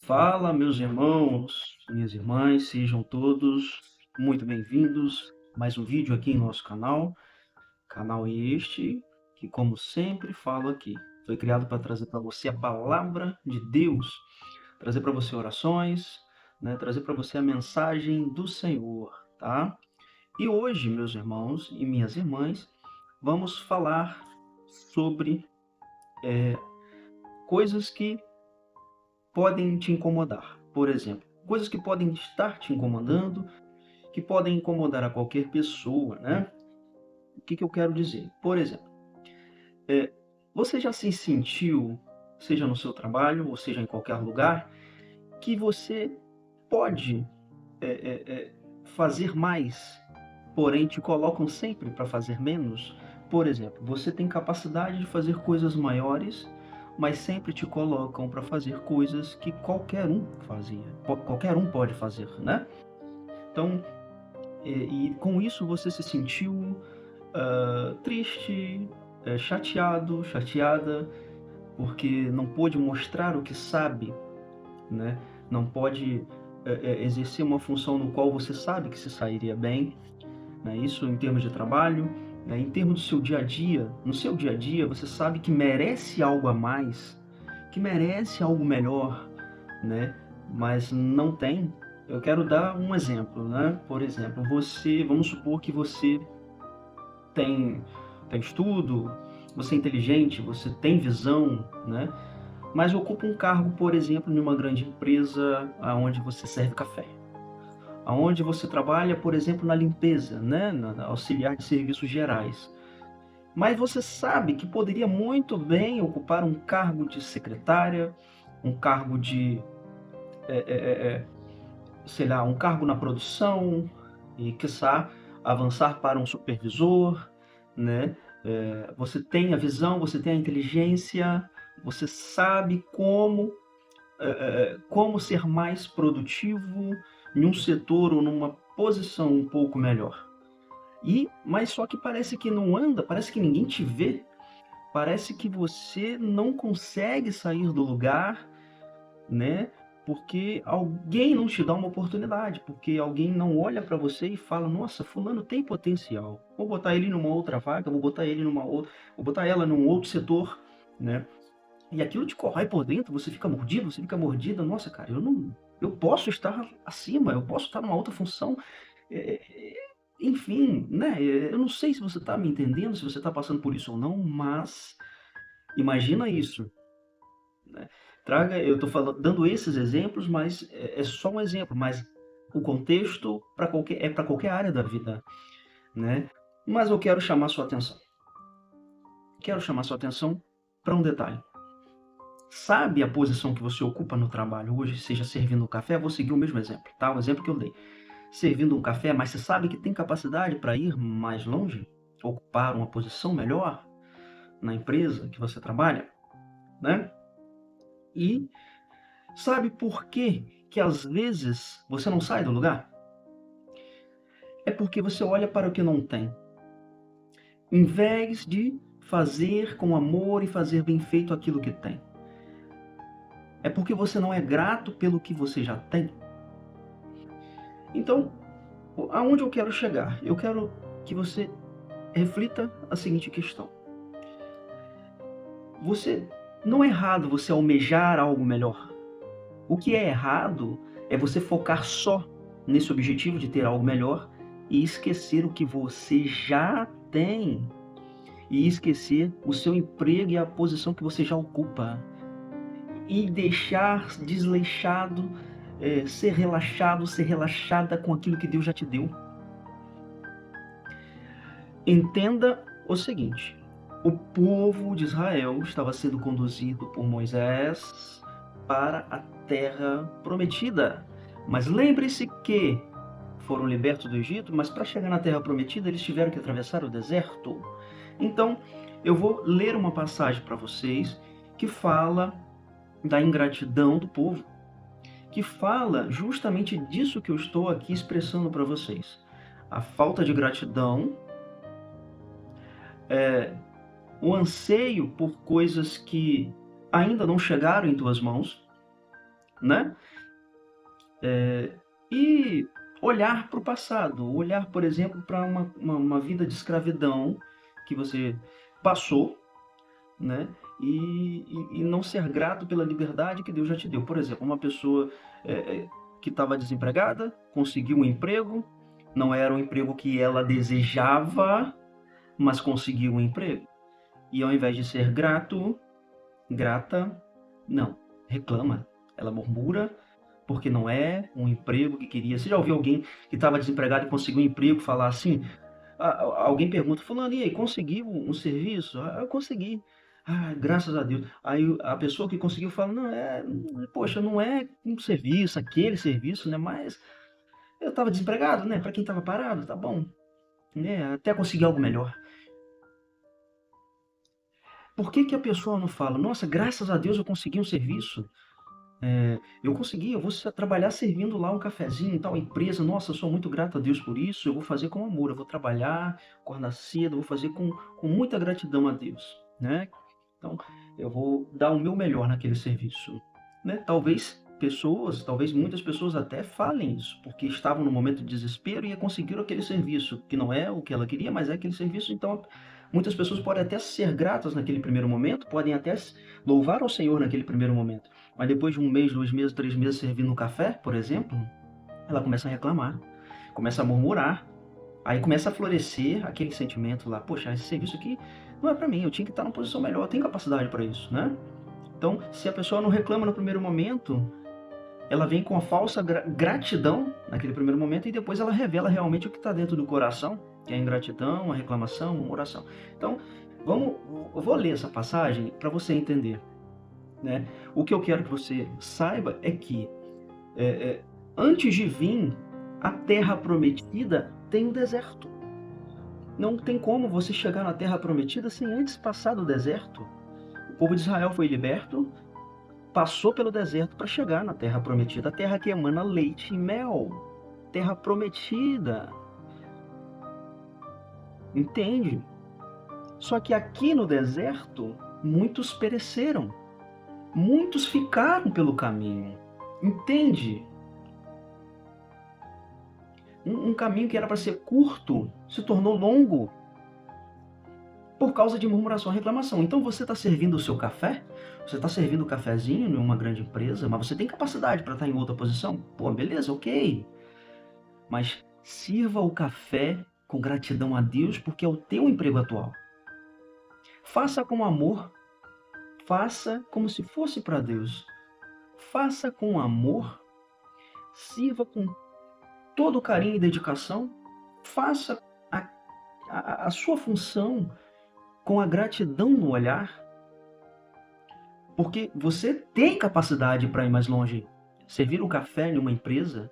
Fala, meus irmãos, minhas irmãs, sejam todos muito bem-vindos. Mais um vídeo aqui em nosso canal. Canal este que, como sempre falo aqui, foi criado para trazer para você a palavra de Deus, trazer para você orações, né, trazer para você a mensagem do Senhor, tá? E hoje, meus irmãos e minhas irmãs, vamos falar sobre coisas que podem te incomodar. Por exemplo, coisas que podem estar te incomodando, que podem incomodar a qualquer pessoa, né? O que eu quero dizer? Por exemplo, você já se sentiu, seja no seu trabalho ou seja em qualquer lugar, que você pode fazer mais, porém te colocam sempre para fazer menos? Por exemplo, você tem capacidade de fazer coisas maiores, mas sempre te colocam para fazer coisas que qualquer um fazia, qualquer um pode fazer, né? Então, e com isso você se sentiu triste, chateado, chateada, porque não pôde mostrar o que sabe, né? Não pode exercer uma função no qual você sabe que se sairia bem, né? Isso em termos de trabalho, né? Em termos do seu dia a dia. No seu dia a dia, você sabe que merece algo a mais, que merece algo melhor, né? Mas não tem. Eu quero dar um exemplo, né? Por exemplo, vamos supor que você tem, tem estudo, você é inteligente, você tem visão, né? Mas ocupa um cargo, por exemplo, em uma grande empresa onde você serve café. Aonde você trabalha, por exemplo, na limpeza, né? Na auxiliar de serviços gerais. Mas você sabe que poderia muito bem ocupar um cargo de secretária, um cargo de, sei lá, um cargo na produção e, quiçá, avançar para um supervisor, né? Você tem a visão, você tem a inteligência, você sabe como ser mais produtivo em um setor ou numa posição um pouco melhor. Mas só que parece que não anda, parece que ninguém te vê, parece que você não consegue sair do lugar, né? Porque alguém não te dá uma oportunidade, porque alguém não olha para você e fala: "Nossa, fulano tem potencial. Vou botar ele numa outra vaga, vou botar ele numa outra, vou botar ela num outro setor", né? E aquilo te corrói por dentro, você fica mordido, você fica mordida. Nossa, cara, eu posso estar acima, eu posso estar numa outra função. Eh, Enfim, né? Eu não sei se você está me entendendo, se você está passando por isso ou não, mas imagina isso, né? Eu estou dando esses exemplos, mas é só um exemplo, mas o contexto para qualquer área da vida, né? Mas eu quero chamar sua atenção. Quero chamar sua atenção para um detalhe. Sabe a posição que você ocupa no trabalho hoje, seja servindo um café? Vou seguir o mesmo exemplo, tá? O exemplo que eu dei. Servindo um café, mas você sabe que tem capacidade para ir mais longe? Ocupar uma posição melhor na empresa que você trabalha, né? E sabe por que às vezes você não sai do lugar? É porque você olha para o que não tem. Em vez de fazer com amor e fazer bem feito aquilo que tem. É porque você não é grato pelo que você já tem. Então, aonde eu quero chegar? Eu quero que você reflita a seguinte questão. Você não é errado você almejar algo melhor. O que é errado é você focar só nesse objetivo de ter algo melhor e esquecer o que você já tem. E esquecer o seu emprego e a posição que você já ocupa. E deixar desleixado, ser relaxado, ser relaxada com aquilo que Deus já te deu. Entenda o seguinte: o povo de Israel estava sendo conduzido por Moisés para a terra prometida. Mas lembre-se que foram libertos do Egito, mas para chegar na terra prometida eles tiveram que atravessar o deserto. Então, eu vou ler uma passagem para vocês que fala da ingratidão do povo, que fala justamente disso que eu estou aqui expressando para vocês. A falta de gratidão, o anseio por coisas que ainda não chegaram em tuas mãos, né? E olhar para o passado, olhar, por exemplo, para uma vida de escravidão que você passou, né? E não ser grato pela liberdade que Deus já te deu. Por exemplo, uma pessoa que estava desempregada, conseguiu um emprego, não era o emprego que ela desejava, mas conseguiu um emprego. E ao invés de ser grata, não, reclama. Ela murmura porque não é um emprego que queria. Você já ouviu alguém que estava desempregado e conseguiu um emprego falar assim? Alguém pergunta, fulano, e aí, conseguiu um serviço? Eu consegui. Ah, graças a Deus. Aí a pessoa que conseguiu fala, não, poxa, não é um serviço, aquele serviço, né? Mas eu estava desempregado, né? Para quem estava parado, tá bom, né? Até conseguir algo melhor. Por que que a pessoa não fala, nossa, graças a Deus eu consegui um serviço? Eu consegui, eu vou trabalhar servindo lá um cafezinho em tal empresa. Nossa, eu sou muito grato a Deus por isso. Eu vou fazer com amor, eu vou trabalhar, acordar cedo, eu vou fazer com muita gratidão a Deus, né? Então, eu vou dar o meu melhor naquele serviço, né? Talvez muitas pessoas até falem isso, porque estavam no momento de desespero e conseguiram aquele serviço, que não é o que ela queria, mas é aquele serviço. Então, muitas pessoas podem até ser gratas naquele primeiro momento, podem até louvar ao Senhor naquele primeiro momento. Mas depois de 1 mês, 2 meses, 3 meses servindo um café, por exemplo, ela começa a reclamar, começa a murmurar, aí começa a florescer aquele sentimento lá, poxa, esse serviço aqui não é para mim, eu tinha que estar numa posição melhor, eu tenho capacidade para isso, né? Então, se a pessoa não reclama no primeiro momento, ela vem com a falsa gratidão naquele primeiro momento e depois ela revela realmente o que está dentro do coração, que é a ingratidão, a reclamação, a oração. Então, eu vou ler essa passagem para você entender, né? O que eu quero que você saiba é que antes de vir a terra prometida, tem o deserto. Não tem como você chegar na terra prometida sem antes passar do deserto. O povo de Israel foi liberto, passou pelo deserto para chegar na terra prometida, a terra que emana leite e mel. Terra prometida. Entende? Só que aqui no deserto, muitos pereceram. Muitos ficaram pelo caminho. Entende? Um caminho que era para ser curto se tornou longo por causa de murmuração e reclamação. Então você está servindo o seu café, você está servindo o cafezinho em uma grande empresa, mas você tem capacidade para estar em outra posição? Pô, beleza, ok. Mas sirva o café com gratidão a Deus porque é o teu emprego atual. Faça com amor, faça como se fosse para Deus. Faça com amor, sirva com todo carinho e dedicação, faça a sua função com a gratidão no olhar, porque você tem capacidade para ir mais longe. Servir o café em uma empresa,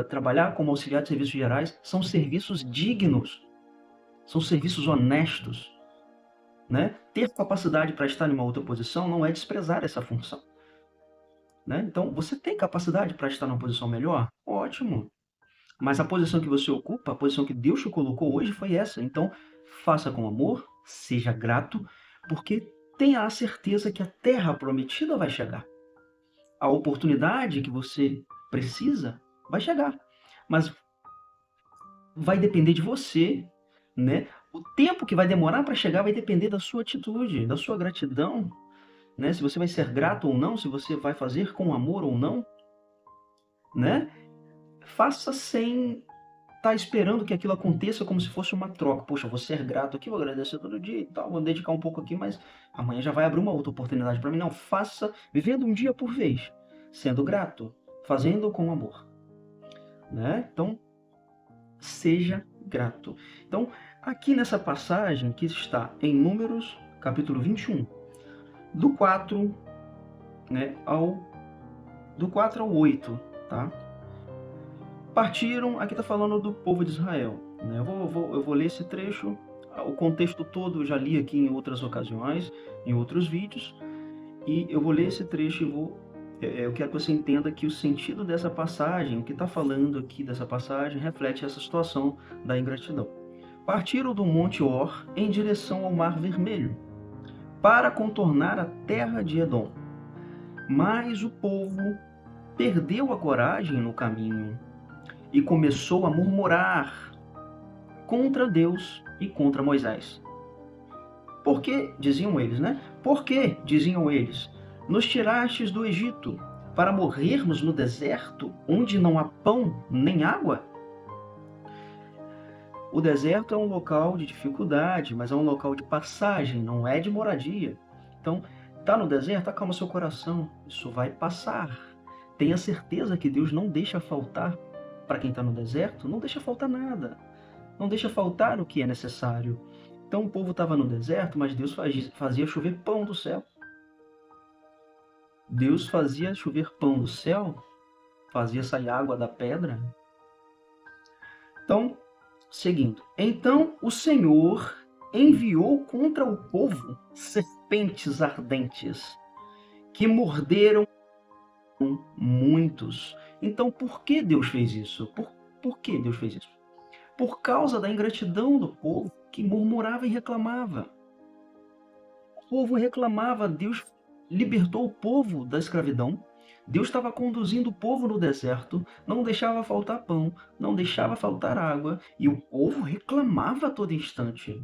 trabalhar como auxiliar de serviços gerais, são serviços dignos, são serviços honestos, né? Ter capacidade para estar em uma outra posição não é desprezar essa função, né? Então, você tem capacidade para estar numa posição melhor? Ótimo. Mas a posição que você ocupa, a posição que Deus te colocou hoje foi essa. Então, faça com amor, seja grato, porque tenha a certeza que a terra prometida vai chegar. A oportunidade que você precisa vai chegar. Mas vai depender de você, né? O tempo que vai demorar para chegar vai depender da sua atitude, da sua gratidão, né? Se você vai ser grato ou não, se você vai fazer com amor ou não, né? Faça sem estar esperando que aquilo aconteça como se fosse uma troca. Poxa, vou ser grato aqui, vou agradecer todo dia e tal, vou dedicar um pouco aqui, mas amanhã já vai abrir uma outra oportunidade para mim. Não, faça vivendo um dia por vez, sendo grato, fazendo com amor, né? Então, seja grato. Então, aqui nessa passagem que está em Números, capítulo 21, do 4, né, do 4 ao 8, tá? Partiram, aqui está falando do povo de Israel, né? Eu vou ler esse trecho, o contexto todo eu já li aqui em outras ocasiões, em outros vídeos, e eu vou ler esse trecho e eu quero que você entenda que o sentido dessa passagem, o que está falando aqui dessa passagem, reflete essa situação da ingratidão. Partiram do Monte Or em direção ao Mar Vermelho, para contornar a terra de Edom. Mas o povo perdeu a coragem no caminho e começou a murmurar contra Deus e contra Moisés. Por que, diziam eles, né? Por que, diziam eles, nos tirastes do Egito para morrermos no deserto, onde não há pão nem água? O deserto é um local de dificuldade, mas é um local de passagem, não é de moradia. Então, tá no deserto, acalma seu coração, isso vai passar. Tenha certeza que Deus não deixa faltar para quem está no deserto, não deixa faltar nada. Não deixa faltar o que é necessário. Então o povo estava no deserto, mas Deus fazia chover pão do céu. Deus fazia chover pão do céu, fazia sair água da pedra. Então, seguindo. Então o Senhor enviou contra o povo serpentes ardentes, que morderam muitos. Então, por que Deus fez isso? Por que Deus fez isso? Por causa da ingratidão do povo que murmurava e reclamava. O povo reclamava, Deus libertou o povo da escravidão. Deus estava conduzindo o povo no deserto, não deixava faltar pão, não deixava faltar água, e o povo reclamava a todo instante.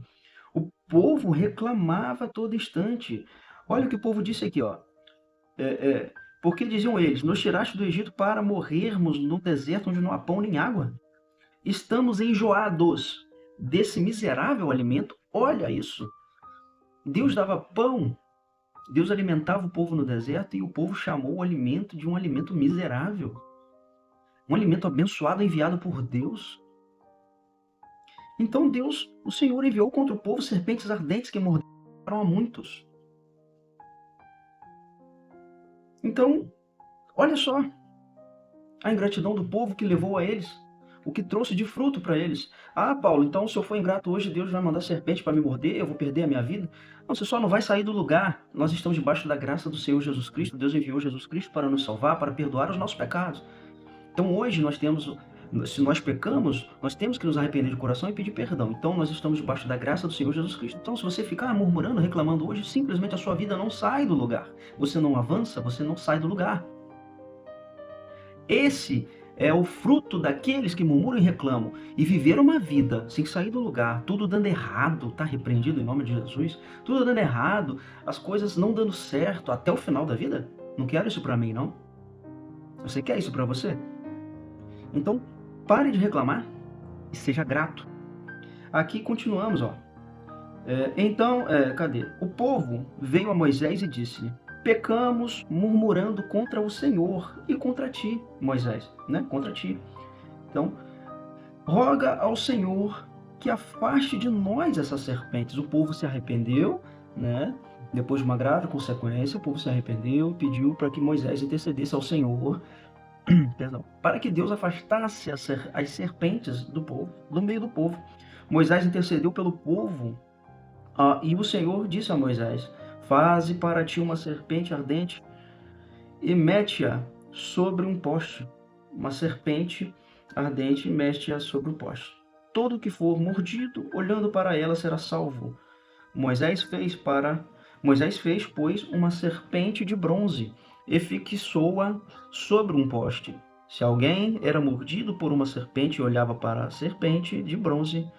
O povo reclamava a todo instante. Olha o que o povo disse aqui, ó. Porque diziam eles, nos tiraste do Egito para morrermos no deserto onde não há pão nem água. Estamos enjoados desse miserável alimento. Olha isso. Deus dava pão, Deus alimentava o povo no deserto e o povo chamou o alimento de um alimento miserável. Um alimento abençoado enviado por Deus. Então Deus, o Senhor, enviou contra o povo serpentes ardentes que morderam a muitos. Então, olha só a ingratidão do povo que levou a eles, o que trouxe de fruto para eles. Ah, Paulo, então se eu for ingrato hoje, Deus vai mandar serpente para me morder, eu vou perder a minha vida? Não, você só não vai sair do lugar. Nós estamos debaixo da graça do Senhor Jesus Cristo. Deus enviou Jesus Cristo para nos salvar, para perdoar os nossos pecados. Então hoje nós temos, se nós pecamos, nós temos que nos arrepender de coração e pedir perdão. Então nós estamos debaixo da graça do Senhor Jesus Cristo. Então se você ficar murmurando, reclamando hoje, simplesmente a sua vida não sai do lugar. Você não avança, você não sai do lugar. Esse é o fruto daqueles que murmuram e reclamam e viveram uma vida sem sair do lugar, tudo dando errado, tá repreendido em nome de Jesus, tudo dando errado, as coisas não dando certo até o final da vida. Não quero isso para mim, não. Você quer isso para você? Então, pare de reclamar e seja grato. Aqui continuamos, ó. Cadê? O povo veio a Moisés e disse-lhe: pecamos murmurando contra o Senhor e contra ti, Moisés, né? Contra ti. Então, roga ao Senhor que afaste de nós essas serpentes. O povo se arrependeu, né? Depois de uma grave consequência, o povo se arrependeu, pediu para que Moisés intercedesse ao Senhor, perdão, para que Deus afastasse as serpentes do povo, do meio do povo. Moisés intercedeu pelo povo, e o Senhor disse a Moisés: faze para ti uma serpente ardente e mete-a sobre um poste. Uma serpente ardente, mete-a sobre o poste. Todo que for mordido, olhando para ela, será salvo. Moisés fez, pois, uma serpente de bronze e fixou-a sobre um poste. Se alguém era mordido por uma serpente e olhava para a serpente de bronze,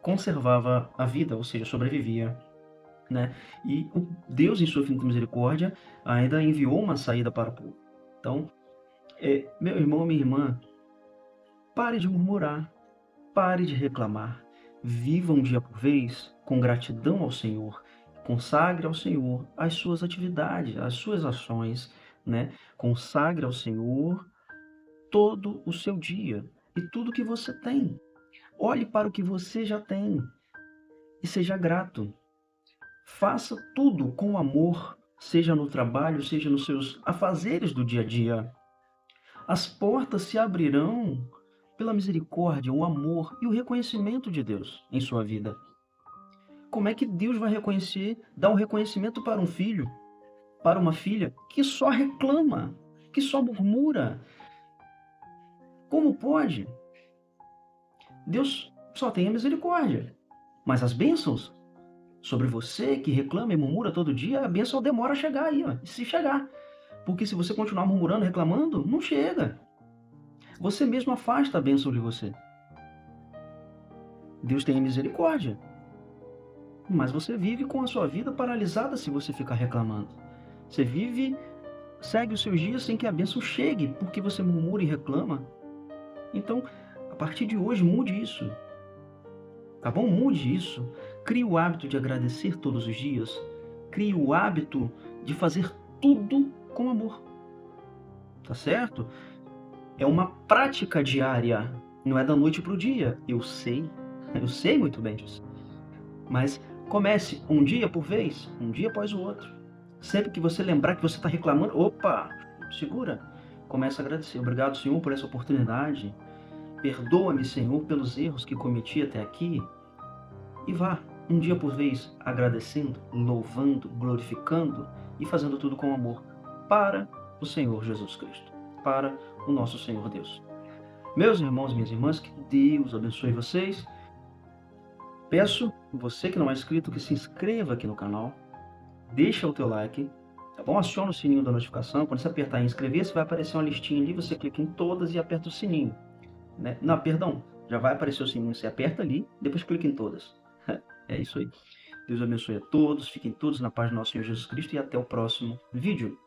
conservava a vida, ou seja, sobrevivia. Né? E Deus, em sua infinita misericórdia, ainda enviou uma saída para o povo. Então, meu irmão, minha irmã, pare de murmurar, pare de reclamar, viva um dia por vez com gratidão ao Senhor, consagre ao Senhor as suas atividades, as suas ações, né? Consagre ao Senhor todo o seu dia e tudo que você tem. Olhe para o que você já tem e seja grato. Faça tudo com amor, seja no trabalho, seja nos seus afazeres do dia a dia. As portas se abrirão pela misericórdia, o amor e o reconhecimento de Deus em sua vida. Como é que Deus vai dar um reconhecimento para um filho, para uma filha que só reclama, que só murmura? Como pode? Deus só tem a misericórdia, mas as bênçãos sobre você que reclama e murmura todo dia, a bênção demora a chegar aí, ó, se chegar. Porque se você continuar murmurando, reclamando, não chega. Você mesmo afasta a bênção de você. Deus tem misericórdia. Mas você vive com a sua vida paralisada se você ficar reclamando. Você segue os seus dias sem que a bênção chegue, porque você murmura e reclama. Então, a partir de hoje, mude isso. Tá bom? Mude isso. Crie o hábito de agradecer todos os dias. Crie o hábito de fazer tudo com amor. Tá certo? É uma prática diária. Não é da noite para o dia. Eu sei muito bem disso. Mas comece um dia por vez, um dia após o outro. Sempre que você lembrar que você está reclamando, opa, segura. Comece a agradecer. Obrigado, Senhor, por essa oportunidade. Perdoa-me, Senhor, pelos erros que cometi até aqui. E vá, um dia por vez, agradecendo, louvando, glorificando e fazendo tudo com amor para o Senhor Jesus Cristo, para o nosso Senhor Deus. Meus irmãos e minhas irmãs, que Deus abençoe vocês. Peço, você que não é inscrito, que se inscreva aqui no canal, deixa o teu like, tá bom? Aciona o sininho da notificação. Quando você apertar em inscrever-se, vai aparecer uma listinha ali, você clica em todas e aperta o sininho. Né? Não, perdão, já vai aparecer o sininho, você aperta ali, depois clica em todas. É isso aí. Deus abençoe a todos, fiquem todos na paz do nosso Senhor Jesus Cristo e até o próximo vídeo.